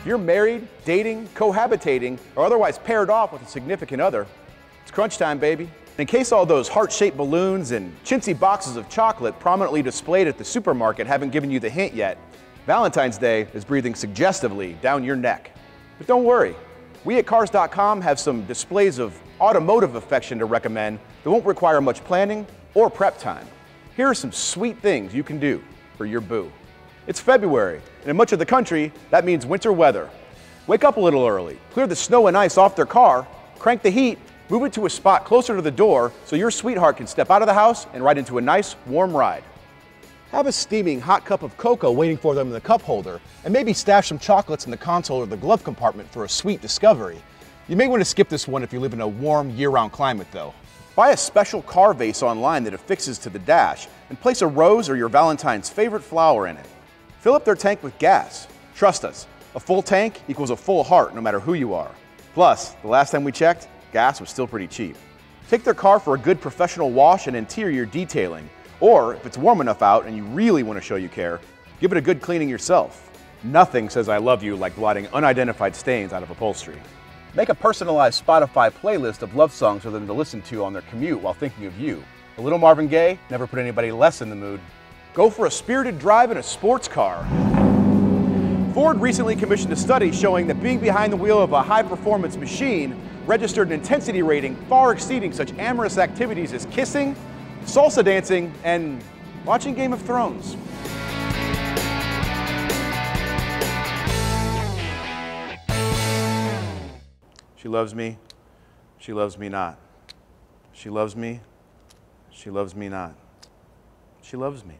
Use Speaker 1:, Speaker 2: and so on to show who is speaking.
Speaker 1: you're married, dating, cohabitating, or otherwise paired off with a significant other, it's crunch time, baby. In case all those heart-shaped balloons and chintzy boxes of chocolate prominently displayed at the supermarket haven't given you the hint yet, Valentine's Day is breathing suggestively down your neck. But don't worry, we at Cars.com have some displays of automotive affection to recommend that won't require much planning or prep time. Here are some sweet things you can do for your boo. It's February, and in much of the country, that means winter weather. Wake up a little early, clear the snow and ice off their car, crank the heat, move it to a spot closer to the door so your sweetheart can step out of the house and ride into a nice, warm ride. Have a steaming hot cup of cocoa waiting for them in the cup holder, and maybe stash some chocolates in the console or the glove compartment for a sweet discovery. You may want to skip this one if you live in a warm, year-round climate, though. Buy a special car vase online that affixes to the dash and place a rose or your Valentine's favorite flower in it. Fill up their tank with gas. Trust us, a full tank equals a full heart no matter who you are. Plus, the last time we checked, gas was still pretty cheap. Take their car for a good professional wash and interior detailing, or if it's warm enough out and you really want to show you care, give it a good cleaning yourself. Nothing says I love you like blotting unidentified stains out of upholstery. Make a personalized Spotify playlist of love songs for them to listen to on their commute while thinking of you. A little Marvin Gaye never put anybody less in the mood. Go for a spirited drive in a sports car. Ford recently commissioned a study showing that being behind the wheel of a high-performance machine registered an intensity rating far exceeding such amorous activities as kissing, salsa dancing, and watching Game of Thrones. She loves me, she loves me not. She loves me, she loves me not. She loves me.